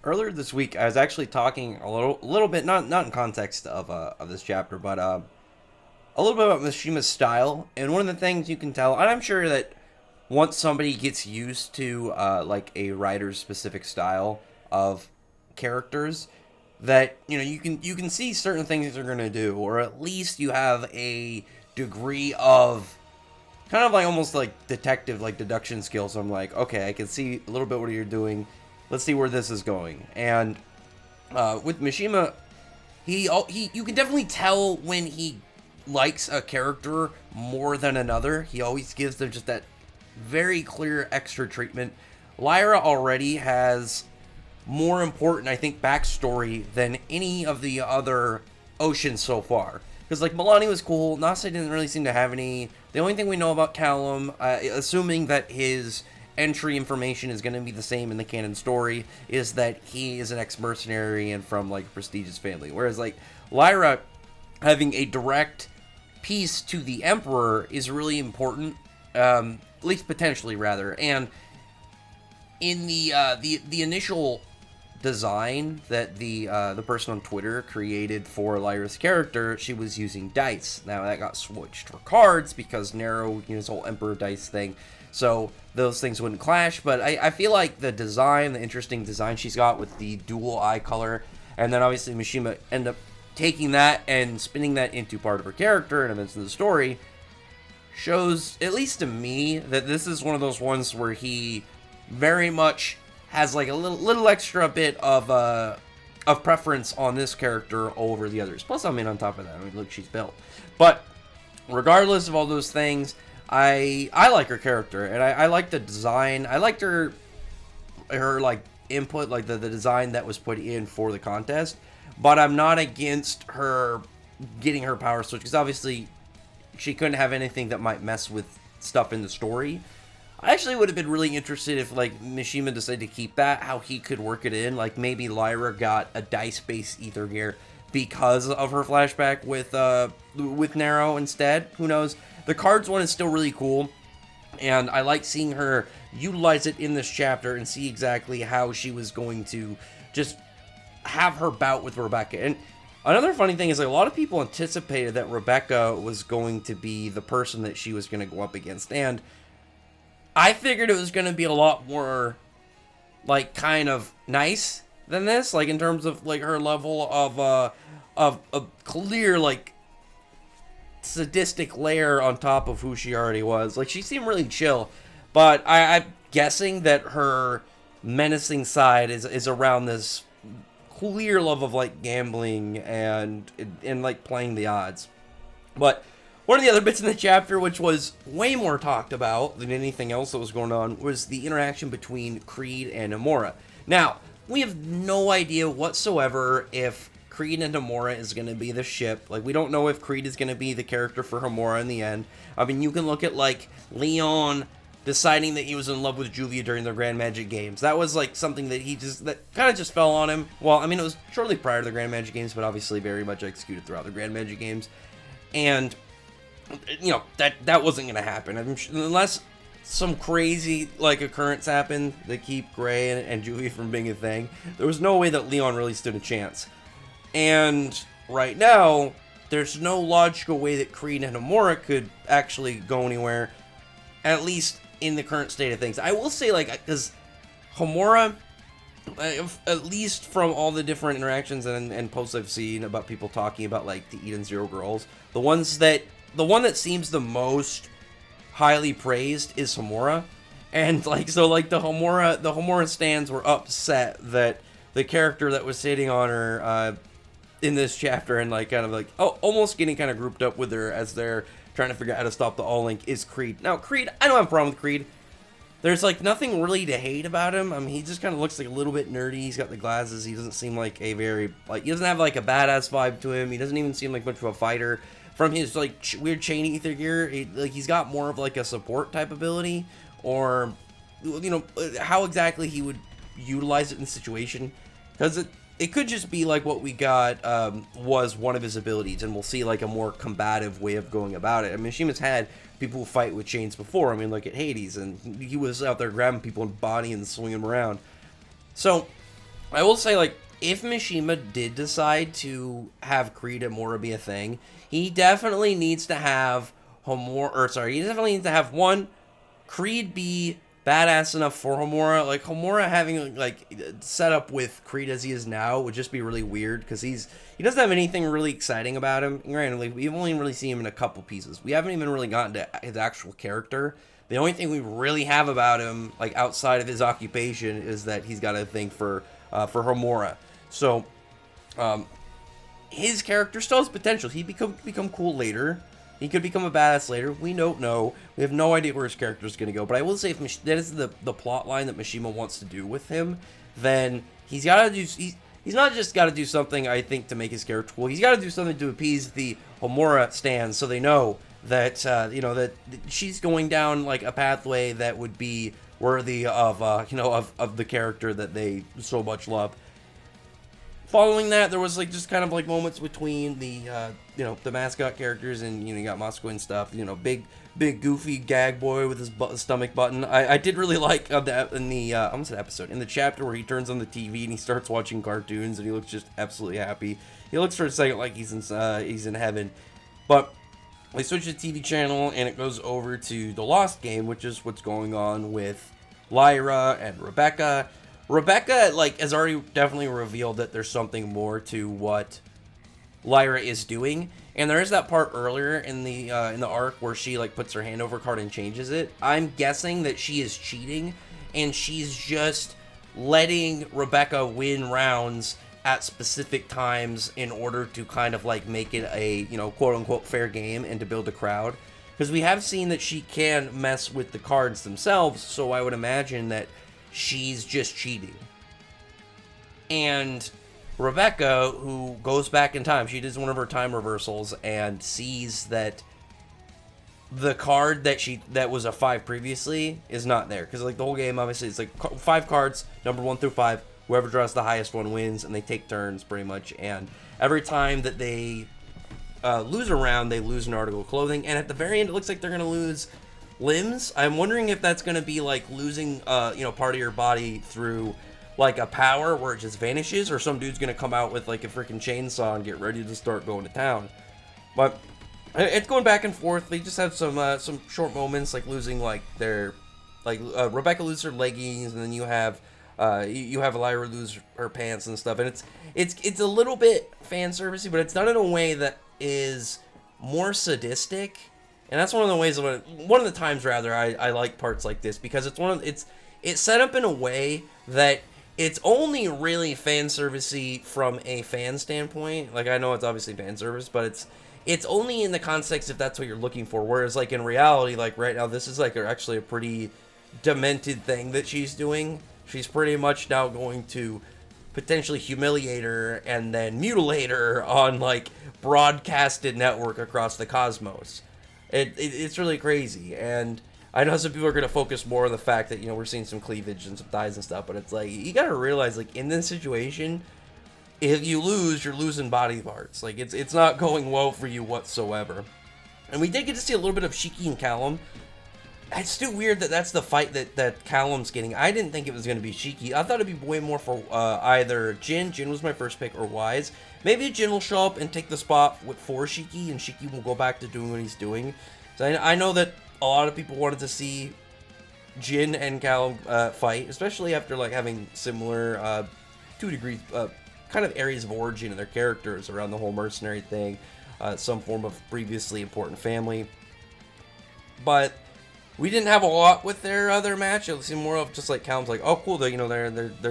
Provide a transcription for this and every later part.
Earlier this week, I was actually talking a little bit, not in context of this chapter, but a little bit about Mashima's style. And one of the things you can tell, and I'm sure that once somebody gets used to like a writer's specific style of characters, that you can see certain things they're gonna do, or at least you have a degree of kind of like almost like detective, like deduction skills. So I'm like, okay, I can see a little bit what you're doing. Let's see where this is going. And with Mishima, he you can definitely tell when he likes a character more than another. He always gives them just that very clear extra treatment. Lyra already has more important, I think, backstory than any of the other oceans so far. Because, like, Milani was cool. Nase didn't really seem to have any. The only thing we know about Callum, assuming that his entry information is going to be the same in the canon story, is that he is an ex-mercenary and from, like, a prestigious family. Whereas, like, Lyra having a direct piece to the Emperor is really important, at least potentially, rather. And in the initial design that the person on Twitter created for Lyra's character, she was using dice. Now that got switched for cards because Nero, his whole Emperor dice thing, so those things wouldn't clash. But I feel like the design, the interesting design she's got with the dual eye color, and then obviously Mishima end up taking that and spinning that into part of her character and events of the story, shows, at least to me, that this is one of those ones where he very much has like a little extra bit of preference on this character over the others. Plus, I mean, on top of that, I mean, look, she's built. But regardless of all those things, I like her character, and I like the design. I liked her like input, like the design that was put in for the contest. But I'm not against her getting her power switch, because obviously she couldn't have anything that might mess with stuff in the story. I actually would have been really interested if, like, Mishima decided to keep that, how he could work it in. Like, maybe Lyra got a dice-based ether gear because of her flashback with Nero instead. Who knows? The cards one is still really cool, and I like seeing her utilize it in this chapter and see exactly how she was going to just have her bout with Rebecca. And another funny thing is, like, a lot of people anticipated that Rebecca was going to be the person that she was going to go up against, and I figured it was going to be a lot more, like, kind of nice than this, like, in terms of, like, her level of a clear, like, sadistic layer on top of who she already was. Like, she seemed really chill, but I'm guessing that her menacing side is around this clear love of, like, gambling and like, playing the odds. But one of the other bits in the chapter, which was way more talked about than anything else that was going on, was the interaction between Creed and Homura. Now, we have no idea whatsoever if Creed and Homura is going to be the ship. Like, we don't know if Creed is going to be the character for Homura in the end. I mean, you can look at, like, Leon deciding that he was in love with Julia during the Grand Magic Games. That was, like, something that that kind of just fell on him. Well, I mean, it was shortly prior to the Grand Magic Games, but obviously very much executed throughout the Grand Magic Games. And that wasn't gonna happen. I mean, unless some crazy, like, occurrence happened that keep Gray and Julia from being a thing. There was no way that Leon really stood a chance. And right now, there's no logical way that Creed and Homura could actually go anywhere, at least in the current state of things. I will say, like, because Homura, at least from all the different interactions and posts I've seen about people talking about, like, the Eden Zero girls, the one that seems the most highly praised is Homura. And, like, so, like, the Homura stands were upset that the character that was sitting on her in this chapter and, like, kind of, like, almost getting kind of grouped up with her as they're trying to figure out how to stop the All-Link is Creed. Now, Creed, I don't have a problem with Creed. There's, like, nothing really to hate about him. I mean, he just kind of looks, like, a little bit nerdy. He's got the glasses. He doesn't seem like a very, like, he doesn't have, like, a badass vibe to him. He doesn't even seem like much of a fighter. From his, like, weird chain ether gear, he's got more of, like, a support type ability, or, how exactly he would utilize it in the situation, because it could just be like what we got was one of his abilities, and we'll see, like, a more combative way of going about it. I mean, Shima's had people who fight with chains before. I mean, look at Hades, and he was out there grabbing people in the body and swinging them around. So I will say, like, if Mashima did decide to have Creed and Homura be a thing, he definitely needs to have he definitely needs to have one, Creed be badass enough for Homura. Like, Homura having, like, set up with Creed as he is now would just be really weird, because he doesn't have anything really exciting about him. And granted, like, we've only really seen him in a couple pieces. We haven't even really gotten to his actual character. The only thing we really have about him, like, outside of his occupation, is that he's got a thing for Homura. So, his character still has potential. He become cool later. He could become a badass later. We don't know. We have no idea where his character is going to go. But I will say, if that is the plot line that Mashima wants to do with him, then he's got to do. He's not just got to do something, I think, to make his character cool. He's got to do something to appease the Homura stands, so they know that that she's going down like a pathway that would be worthy of of the character that they so much love. Following that, there was like just kind of like moments between the the mascot characters, and you got Moscow and stuff. Big goofy gag boy with his stomach button. I did really like that in the almost an episode, in the chapter where he turns on the TV and he starts watching cartoons and he looks just absolutely happy. He looks for a second like he's in heaven, but they switch the TV channel and it goes over to the Lost game, which is what's going on with Lyra and Rebecca. Rebecca, like, has already definitely revealed that there's something more to what Lyra is doing, and there is that part earlier in the arc where she like puts her hand over her card and changes it. I'm guessing that she is cheating, and she's just letting Rebecca win rounds at specific times in order to kind of like make it a quote unquote fair game and to build a crowd. Because we have seen that she can mess with the cards themselves, so I would imagine that she's just cheating. And Rebecca, who goes back in time, she does one of her time reversals and sees that the card that was a 5 previously is not there. Because like the whole game, obviously, it's like 5 cards, number 1 through 5. Whoever draws the highest one wins, and they take turns pretty much. And every time that they lose a round, they lose an article of clothing. And at the very end, it looks like they're going to lose limbs. I'm wondering if that's going to be like losing part of your body through like a power where it just vanishes, or some dude's going to come out with like a freaking chainsaw and get ready to start going to town. But it's going back and forth. They just have some short moments, like losing like their Rebecca loses her leggings, and then you have Lyra lose her pants and stuff. And it's a little bit fan servicey, but it's done in a way that is more sadistic. And that's one of the times rather I like parts like this, because it's set up in a way that it's only really fan servicey from a fan standpoint. Like, I know it's obviously fan service, but it's only in the context if that's what you're looking for. Whereas like in reality, like right now, this is like actually a pretty demented thing that she's doing. She's pretty much now going to potentially humiliate her and then mutilate her on like broadcasted network across the cosmos. It's really crazy, and I know some people are going to focus more on the fact that we're seeing some cleavage and some thighs and stuff, but it's like you got to realize, like, in this situation, if you lose, you're losing body parts. Like, it's not going well for you whatsoever. And we did get to see a little bit of Shiki and Callum. It's still weird that that's the fight that Callum's getting. I didn't think it was going to be Shiki. I thought it'd be way more for either Jin. Jin was my first pick, or Wise. Maybe Jin will show up and take the spot for Shiki, and Shiki will go back to doing what he's doing. So I know that a lot of people wanted to see Jin and Callum fight, especially after like having similar, to a degree, kind of areas of origin in their characters around the whole mercenary thing, some form of previously important family. But we didn't have a lot with their other match. It seemed more of just like Callum's like, oh cool, their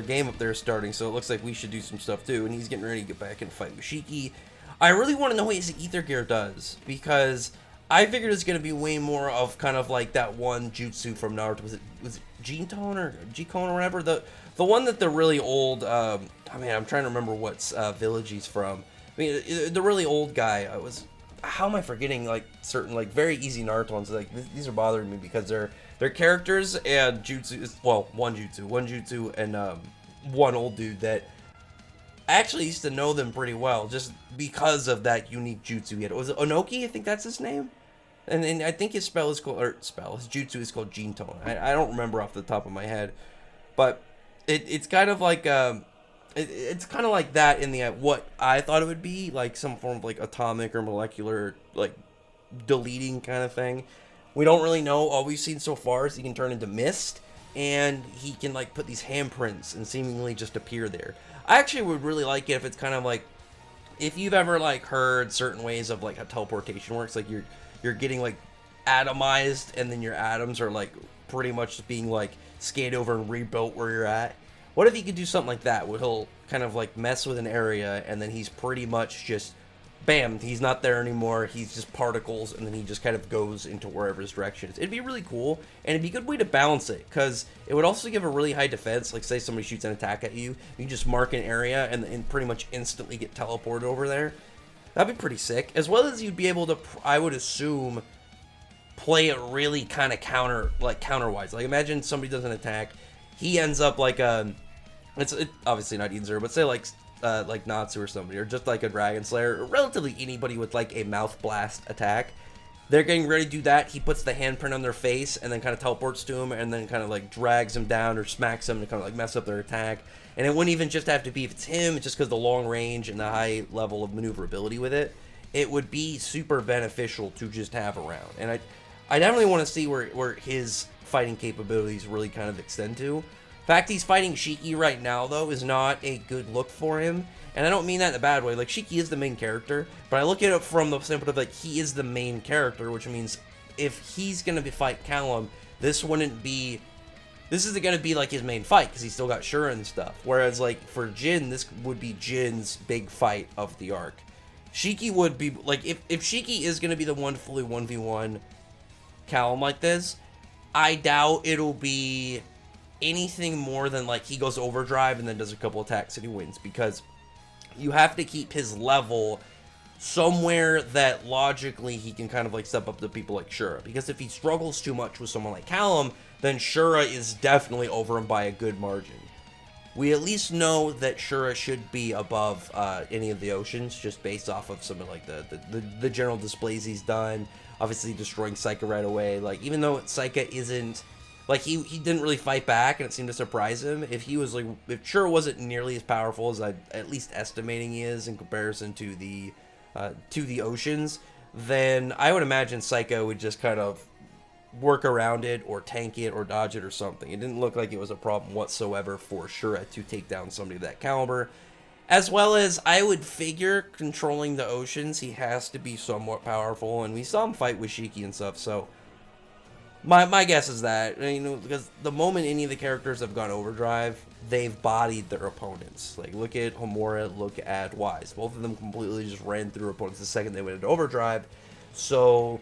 game up there is starting, so it looks like we should do some stuff too. And he's getting ready to get back and fight with Shiki. I really want to know what his ether gear does, because I figured it's gonna be way more of kind of like that one jutsu from Naruto. Was it Jin-tone or G-Kon or whatever? The one that the really old I'm trying to remember what village he's from. I mean, the really old guy was. How am I forgetting like certain like very easy Naruto ones? Like these are bothering me because they're characters and jutsu. Well, one jutsu, and one old dude that I actually used to know them pretty well just because of that unique jutsu he had. Was it Onoki? I think that's his name. And I think his his jutsu is called Jin-tone. I don't remember off the top of my head, but it's kind of like it's kind of like that in the what I thought it would be, like some form of like atomic or molecular like deleting kind of thing. We don't really know. All we've seen so far is he can turn into mist, and he can like put these handprints and seemingly just appear there. I actually would really like it if it's kind of like, if you've ever like heard certain ways of like how teleportation works, like you're getting like atomized, and then your atoms are like pretty much being like scanned over and rebuilt where you're at. What if he could do something like that, where he'll kind of like mess with an area, and then he's pretty much just, bam, he's not there anymore. He's just particles, and then he just kind of goes into wherever his direction is. It'd be really cool, and it'd be a good way to balance it, because it would also give a really high defense. Like, say somebody shoots an attack at you, you just mark an area and pretty much instantly get teleported over there. That'd be pretty sick. As well as you'd be able to, I would assume, play it really kind of counterwise. Like, imagine somebody does an attack, he ends up like it's obviously not Inzer, but say like Natsu or somebody, or just like a Dragon Slayer, or relatively anybody with like a mouth blast attack. They're getting ready to do that. He puts the handprint on their face and then kind of teleports to him, and then kind of like drags them down or smacks them to kind of like mess up their attack. And it wouldn't even just have to be if it's him, it's just because the long range and the high level of maneuverability with it. It would be super beneficial to just have around. And I definitely want to see where his fighting capabilities really kind of extend to. The fact he's fighting Shiki right now, though, is not a good look for him. And I don't mean that in a bad way. Like, Shiki is the main character, but I look at it from the standpoint of, like, he is the main character, which means if he's going to fight Callum, this isn't going to be, like, his main fight, because he's still got Shura and stuff. Whereas, like, for Jin, this would be Jin's big fight of the arc. Shiki would be, like, if Shiki is going to be the one fully 1v1 Callum like this, I doubt it'll be anything more than like he goes overdrive and then does a couple attacks and he wins, because you have to keep his level somewhere that logically he can kind of like step up to people like Shura, because if he struggles too much with someone like Callum, then Shura is definitely over him by a good margin. We at least know that Shura should be above any of the oceans, just based off of some of like the general displays he's done. Obviously destroying Saika right away. Like, even though Saika isn't, like, he didn't really fight back and it seemed to surprise him. If he was like, if Shura wasn't nearly as powerful as I'm at least estimating he is in comparison to the oceans, then I would imagine Saika would just kind of work around it or tank it or dodge it or something. It didn't look like it was a problem whatsoever for Shura to take down somebody of that caliber. As well as, I would figure, controlling the oceans, he has to be somewhat powerful, and we saw him fight with Shiki and stuff, so my guess is that, you know, because the moment any of the characters have gone overdrive, they've bodied their opponents. Like, look at Homura, look at Wise. Both of them completely just ran through opponents the second they went into overdrive. So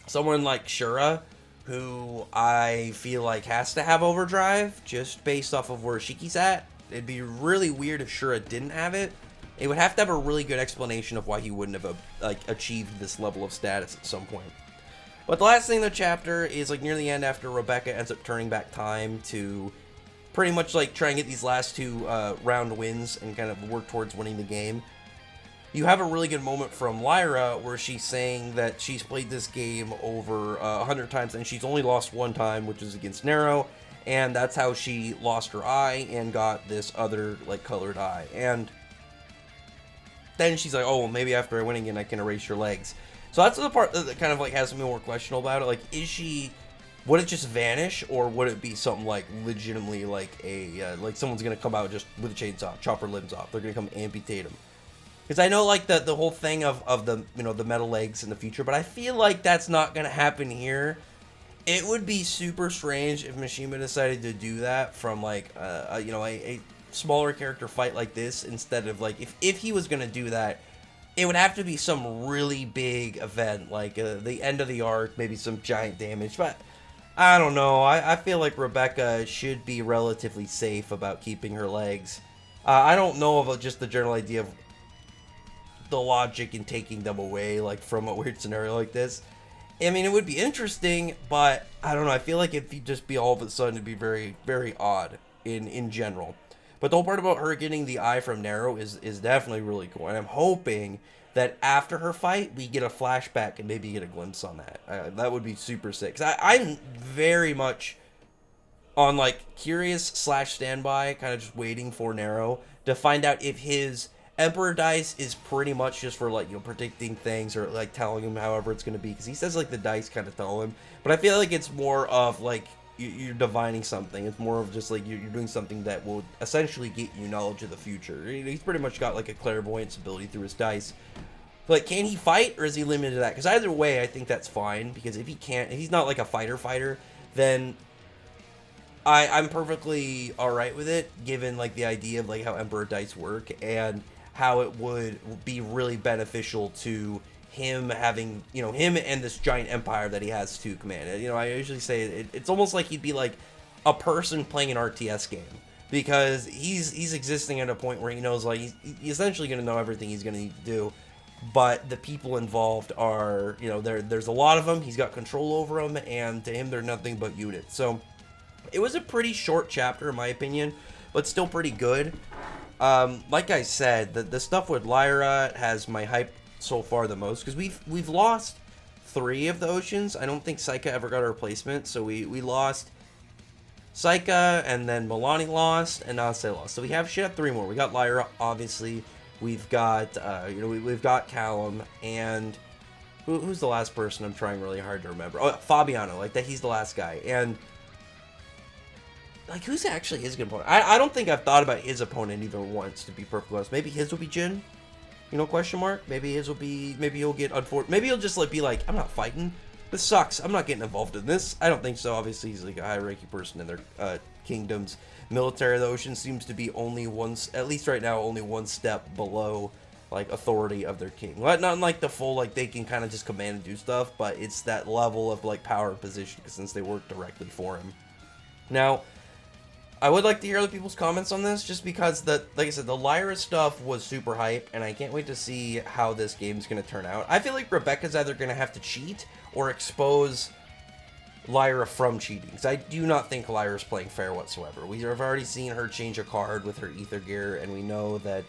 someone like Shura, who I feel like has to have overdrive, just based off of where Shiki's at, it'd be really weird if Shura didn't have it. It would have to have a really good explanation of why he wouldn't have like achieved this level of status at some point. But the last thing in the chapter is like near the end, after Rebecca ends up turning back time to pretty much like try and get these last two round wins and kind of work towards winning the game. You have a really good moment from Lyra where she's saying that she's played this game over 100 times and she's only lost one time, which is against Nero, and that's how she lost her eye and got this other like colored eye. And then she's like, oh, well, maybe after I win again I can erase your legs. So that's the part that kind of like has me more questionable about it. Like, would it just vanish, or would it be something like legitimately like a like someone's gonna come out just with a chainsaw, chop her limbs off? They're gonna come amputate them. Because I know like the whole thing of the, you know, the metal legs in the future, but I feel like that's not gonna happen here. It would be super strange if Mashima decided to do that from like you know, a smaller character fight like this, instead of like if he was gonna do that, it would have to be some really big event, like the end of the arc, maybe some giant damage. But I don't know. I feel like Rebecca should be relatively safe about keeping her legs. I don't know about just the general idea of the logic in taking them away, like from a weird scenario like this. I mean, it would be interesting, but I don't know. I feel like it'd just be all of a sudden, it'd be very, very odd in general. But the whole part about her getting the eye from Nero is definitely really cool. And I'm hoping that after her fight, we get a flashback and maybe get a glimpse on that. That would be super sick. 'Cause I'm very much on like curious slash standby, kind of just waiting for Nero to find out if his Emperor dice is pretty much just for like, you know, predicting things or like telling him however it's going to be, because he says like the dice kind of tell him, but I feel like it's more of like you're divining something. It's more of just like you're doing something that will essentially get you knowledge of the future. He's pretty much got like a clairvoyance ability through his dice. Like, can he fight, or is he limited to that? Because either way, I think that's fine, because if he can't, if he's not like a fighter, then I'm perfectly alright with it, given like the idea of like how Emperor dice work and how it would be really beneficial to him having, you know, him and this giant empire that he has to command. You know, I usually say it's almost like he'd be like a person playing an RTS game, because he's existing at a point where he knows like he's essentially going to know everything he's going to need to do, but the people involved are, you know, there's a lot of them. He's got control over them, and to him they're nothing but units. So it was a pretty short chapter in my opinion, but still pretty good. Like I said, the stuff with Lyra has my hype so far the most, because we've lost 3 of the oceans. I don't think Saika ever got a replacement, so we lost Saika, and then Milani lost, and Nase lost. So we have 3 more. We got Lyra, obviously. We've got you know, we've got Callum, and who's the last person I'm trying really hard to remember? Oh, Fabiano, like that. He's the last guy, and like, who's actually his good opponent? I don't think I've thought about his opponent even once, to be perfectly honest. Maybe his will be Jin? You know, question mark? Maybe his will be, maybe he'll get unfortunate. Maybe he'll just like be like, I'm not fighting. This sucks. I'm not getting involved in this. I don't think so. Obviously, he's like a high-ranking person in their kingdom's military. The ocean seems to be only at least right now, only one step below like authority of their king. Not like the full, like they can kind of just command and do stuff, but it's that level of like power and position, since they work directly for him. Now, I would like to hear other people's comments on this, just because like I said, the Lyra stuff was super hype, and I can't wait to see how this game's going to turn out. I feel like Rebecca's either going to have to cheat or expose Lyra from cheating, because I do not think Lyra's playing fair whatsoever. We have already seen her change a card with her ether gear, and we know that,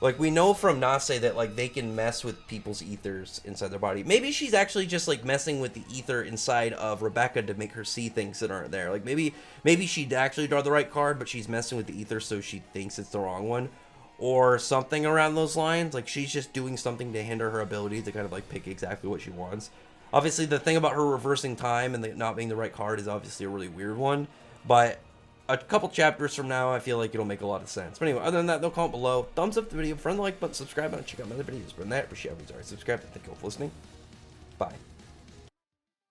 like, we know from Nase that, like, they can mess with people's ethers inside their body. Maybe she's actually just, like, messing with the ether inside of Rebecca to make her see things that aren't there. Like, maybe she'd actually draw the right card, but she's messing with the ether so she thinks it's the wrong one. Or something around those lines. Like, she's just doing something to hinder her ability to kind of, like, pick exactly what she wants. Obviously, the thing about her reversing time and not being the right card is obviously a really weird one. But a couple chapters from now, I feel like it'll make a lot of sense. But anyway, other than that, though, comment below. Thumbs up the video, friend the like button, subscribe button, check out my other videos. But in that, appreciate everyone's already subscribed. Thank you all for listening. Bye.